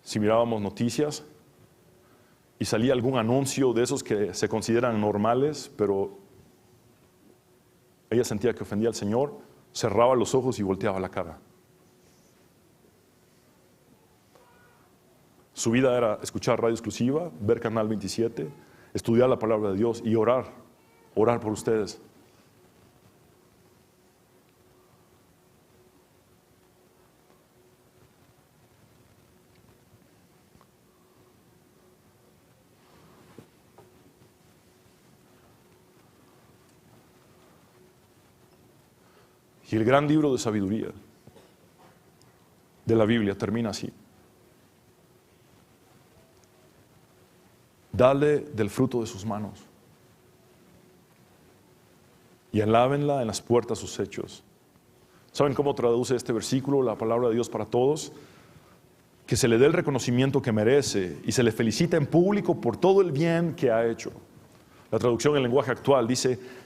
Si mirábamos noticias y salía algún anuncio de esos que se consideran normales, pero ella sentía que ofendía al Señor, cerraba los ojos y volteaba la cara. Su vida era escuchar radio exclusiva, ver Canal 27, estudiar la palabra de Dios y orar por ustedes. Y el gran libro de sabiduría de la Biblia termina así. Dale del fruto de sus manos y alábenla en las puertas sus hechos. ¿Saben cómo traduce este versículo la palabra de Dios para todos? Que se le dé el reconocimiento que merece y se le felicita en público por todo el bien que ha hecho. La traducción en lenguaje actual dice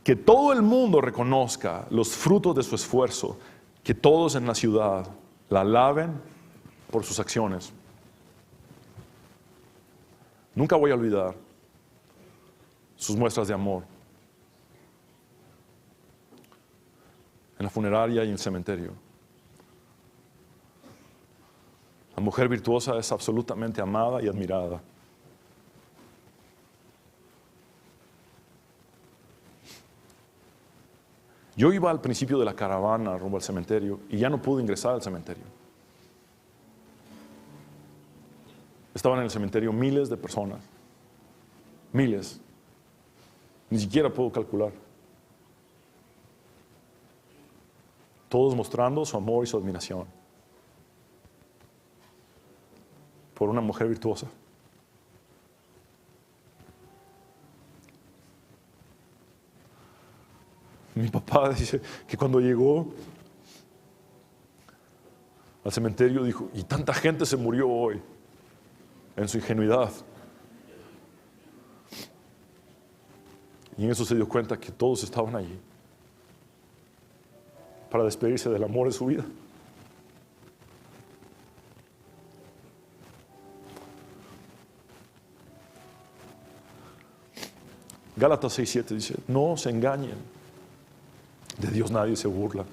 que todo el mundo reconozca los frutos de su esfuerzo, que todos en la ciudad la alaben por sus acciones. Nunca voy a olvidar sus muestras de amor en la funeraria y en el cementerio. La mujer virtuosa es absolutamente amada y admirada. Yo iba al principio de la caravana rumbo al cementerio y ya no pude ingresar al cementerio. Estaban en el cementerio miles de personas. Miles. Ni siquiera puedo calcular. Todos mostrando su amor y su admiración por una mujer virtuosa. Mi papá dice que cuando llegó al cementerio dijo, y tanta gente se murió hoy, en su ingenuidad. Y en eso se dio cuenta que todos estaban allí para despedirse del amor de su vida. Gálatas 6:7 dice, no se engañen, de Dios nadie se burla.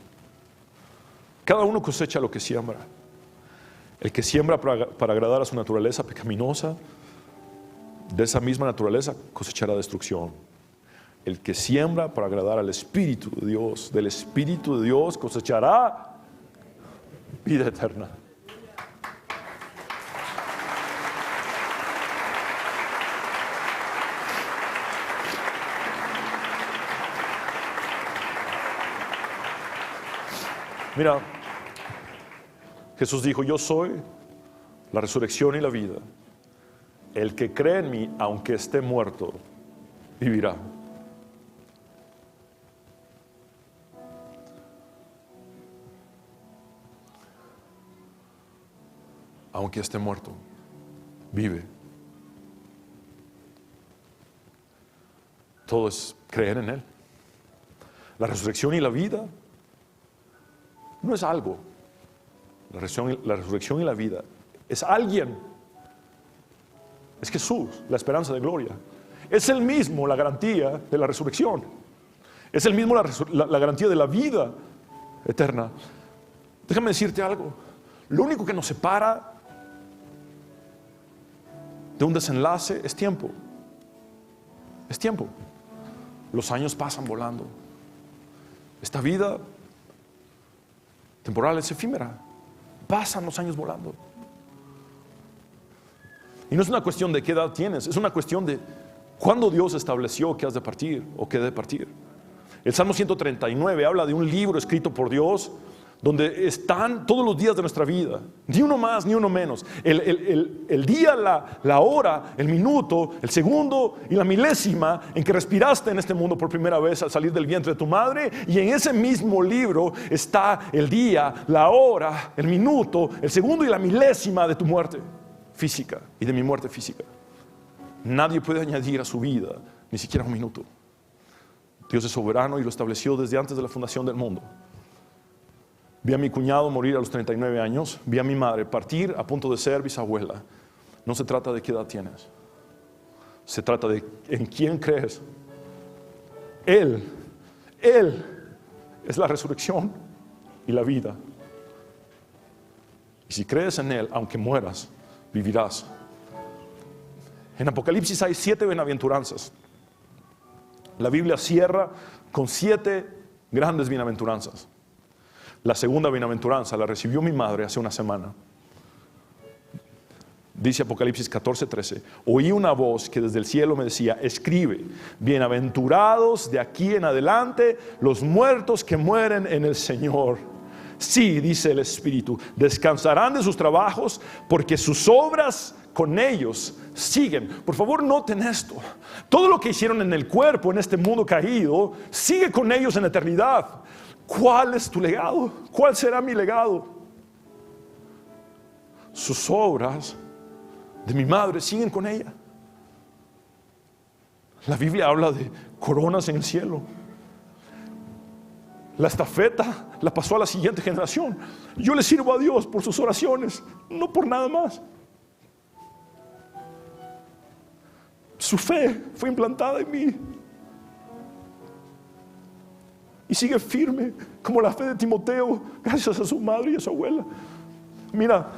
Cada uno cosecha lo que siembra. El que siembra para agradar a su naturaleza pecaminosa, de esa misma naturaleza cosechará destrucción. El que siembra para agradar al Espíritu de Dios, del Espíritu de Dios cosechará vida eterna. Mira, Jesús dijo, yo soy la resurrección y la vida. El que cree en mí, aunque esté muerto, vivirá. Aunque esté muerto, vive. Todo es creer en Él. La resurrección y la vida no es algo. La resurrección y la vida es alguien. Es Jesús, la esperanza de gloria. Es Él mismo la garantía de la resurrección. Es Él mismo la garantía de la vida eterna. Déjame decirte algo. Lo único que nos separa de un desenlace es tiempo. Es tiempo. Los años pasan volando. Esta vida temporal es efímera. Pasan los años volando. Y no es una cuestión de qué edad tienes, es una cuestión de cuándo Dios estableció que has de partir o que he de partir. El Salmo 139 habla de un libro escrito por Dios donde están todos los días de nuestra vida, ni uno más ni uno menos. El día, la hora, el minuto, el segundo y la milésima en que respiraste en este mundo por primera vez al salir del vientre de tu madre, y en ese mismo libro está el día, la hora, el minuto, el segundo y la milésima de tu muerte física y de mi muerte física. Nadie puede añadir a su vida ni siquiera un minuto. Dios es soberano y lo estableció desde antes de la fundación del mundo. Vi a mi cuñado morir a los 39 años, vi a mi madre partir a punto de ser bisabuela. No se trata de qué edad tienes, se trata de en quién crees. Él es la resurrección y la vida. Y si crees en Él, aunque mueras, vivirás. En Apocalipsis hay 7 bienaventuranzas. La Biblia cierra con 7 grandes bienaventuranzas. La segunda bienaventuranza la recibió mi madre hace una semana. Dice Apocalipsis 14:13, oí una voz que desde el cielo me decía, escribe, bienaventurados de aquí en adelante los muertos que mueren en el Señor. Sí, dice el Espíritu, descansarán de sus trabajos porque sus obras con ellos siguen. Por favor, noten esto. Todo lo que hicieron en el cuerpo, en este mundo caído, sigue con ellos en la eternidad. ¿Cuál es tu legado? ¿Cuál será mi legado? Sus obras de mi madre siguen con ella. La Biblia habla de coronas en el cielo. La estafeta la pasó a la siguiente generación. Yo le sirvo a Dios por sus oraciones, no por nada más. Su fe fue implantada en mí y sigue firme como la fe de Timoteo, gracias a su madre y a su abuela. Mira,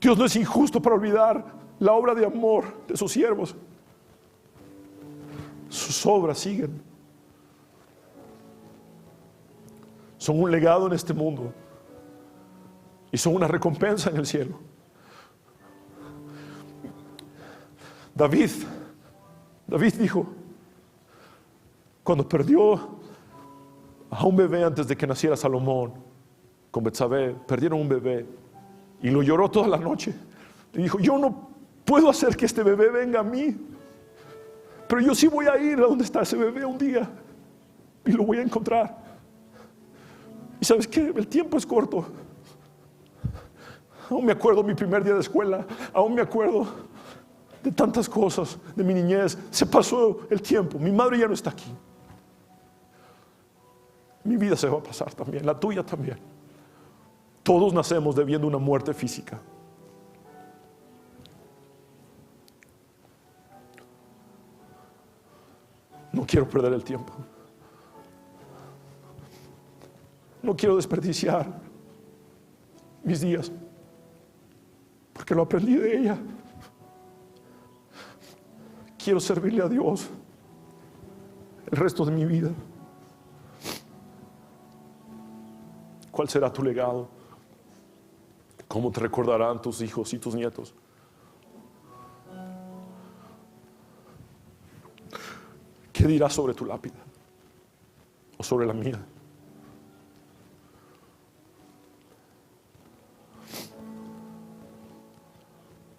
Dios no es injusto para olvidar la obra de amor de sus siervos. Sus obras siguen. Son un legado en este mundo y son una recompensa en el cielo. David dijo, cuando perdió a un bebé antes de que naciera Salomón, con Betsabé, perdieron un bebé y lo lloró toda la noche. Y dijo, yo no puedo hacer que este bebé venga a mí, pero yo sí voy a ir a donde está ese bebé un día y lo voy a encontrar. Y sabes qué, el tiempo es corto. Aún me acuerdo mi primer día de escuela, aún me acuerdo de tantas cosas de mi niñez. Se pasó el tiempo, mi madre ya no está aquí. Mi vida se va a pasar también, la tuya también. Todos nacemos debiendo una muerte física. No quiero perder el tiempo. No quiero desperdiciar mis días, porque lo aprendí de ella. Quiero servirle a Dios el resto de mi vida. ¿Cuál será tu legado? ¿Cómo te recordarán tus hijos y tus nietos? ¿Qué dirás sobre tu lápida? ¿O sobre la mía?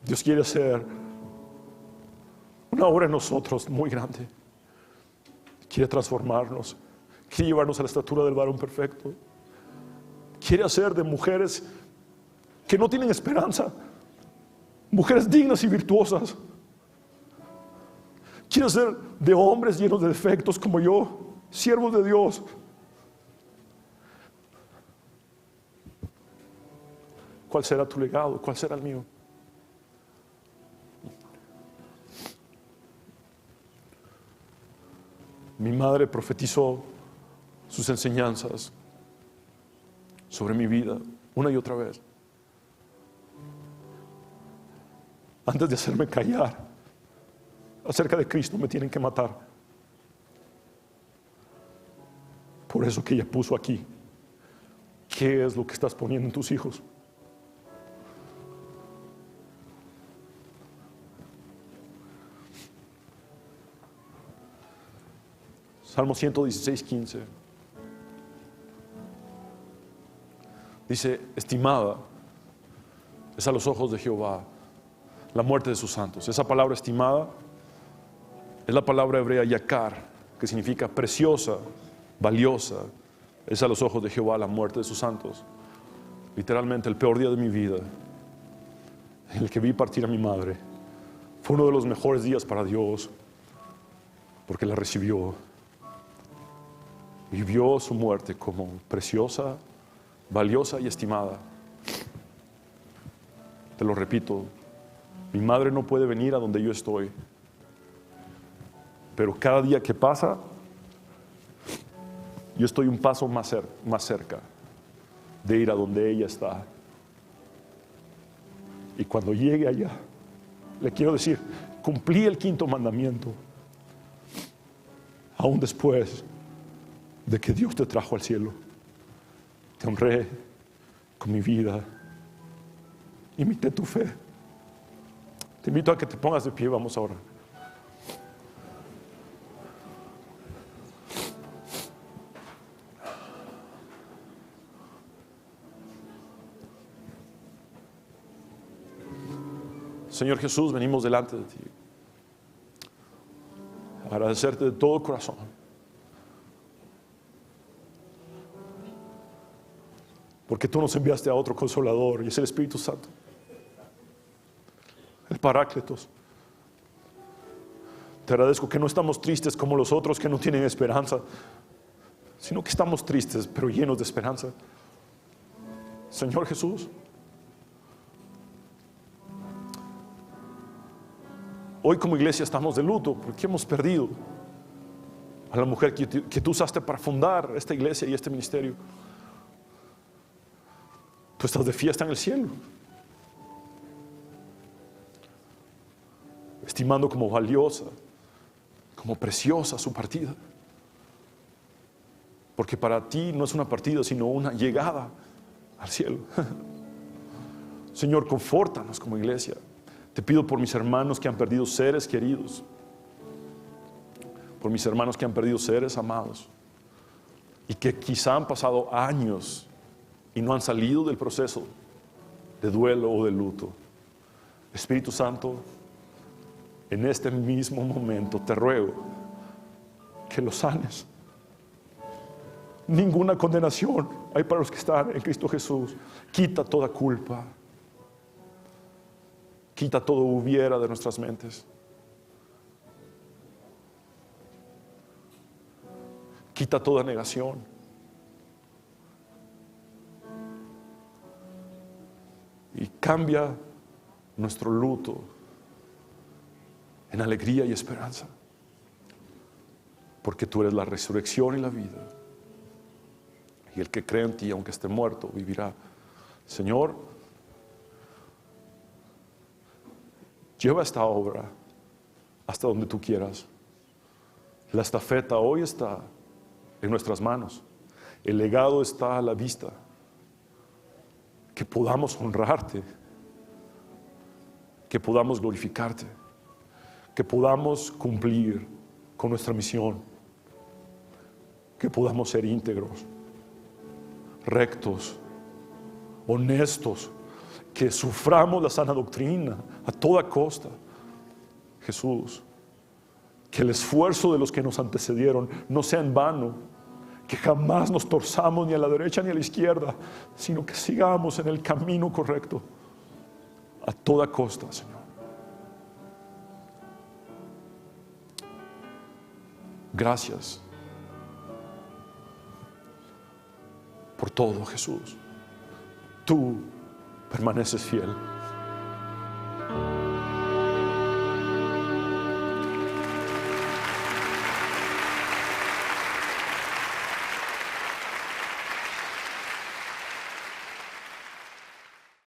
Dios quiere hacer una obra en nosotros muy grande. Quiere transformarnos. Quiere llevarnos a la estatura del varón perfecto. Quiere hacer de mujeres que no tienen esperanza, mujeres dignas y virtuosas. Quiere hacer de hombres llenos de defectos como yo, siervos de Dios. ¿Cuál será tu legado? ¿Cuál será el mío? Mi madre profetizó sus enseñanzas sobre mi vida una y otra vez. Antes de hacerme callar acerca de Cristo, me tienen que matar. Por eso que ella puso aquí, ¿qué es lo que estás poniendo en tus hijos? Salmo 116:15 dice, estimada es a los ojos de Jehová la muerte de sus santos. Esa palabra estimada es la palabra hebrea yakar, que significa preciosa, valiosa. Es a los ojos de Jehová la muerte de sus santos. Literalmente el peor día de mi vida, en el que vi partir a mi madre, fue uno de los mejores días para Dios, porque la recibió y vio su muerte como preciosa, valiosa y estimada. Te lo repito, mi madre no puede venir a donde yo estoy, pero cada día que pasa, yo estoy un paso más cerca de ir a donde ella está. Y cuando llegue allá, le quiero decir, cumplí el 5º mandamiento, aún después de que Dios te trajo al cielo. Te honré, con mi vida. Imité tu fe. Te invito a que te pongas de pie, vamos ahora. Señor Jesús, venimos delante de ti. Agradecerte de todo corazón. Porque tú nos enviaste a otro consolador y es el Espíritu Santo. El Paráclitos. Te agradezco que no estamos tristes como los otros que no tienen esperanza, sino que estamos tristes pero llenos de esperanza. Señor Jesús, hoy como iglesia estamos de luto porque hemos perdido a la mujer que tú usaste para fundar esta iglesia y este ministerio. Tú estás de fiesta en el cielo, estimando como valiosa, como preciosa su partida. Porque para ti no es una partida, sino una llegada al cielo. Señor, confórtanos como iglesia. Te pido por mis hermanos que han perdido seres queridos, por mis hermanos que han perdido seres amados y que quizá han pasado años y no han salido del proceso de duelo o de luto. Espíritu Santo, en este mismo momento te ruego que los sanes. Ninguna condenación hay para los que están en Cristo Jesús. Quita toda culpa. Quita todo hubiera de nuestras mentes. Quita toda negación. Y cambia nuestro luto en alegría y esperanza. Porque tú eres la resurrección y la vida. Y el que cree en ti, aunque esté muerto, vivirá. Señor, lleva esta obra hasta donde tú quieras. La estafeta hoy está en nuestras manos. El legado está a la vista. Que podamos honrarte. Que podamos glorificarte. Que podamos cumplir con nuestra misión. Que podamos ser íntegros, rectos, honestos, que suframos la sana doctrina a toda costa. Jesús, que el esfuerzo de los que nos antecedieron no sea en vano, que jamás nos torzamos ni a la derecha ni a la izquierda, sino que sigamos en el camino correcto a toda costa, Señor. Gracias por todo, Jesús. Tú permaneces fiel.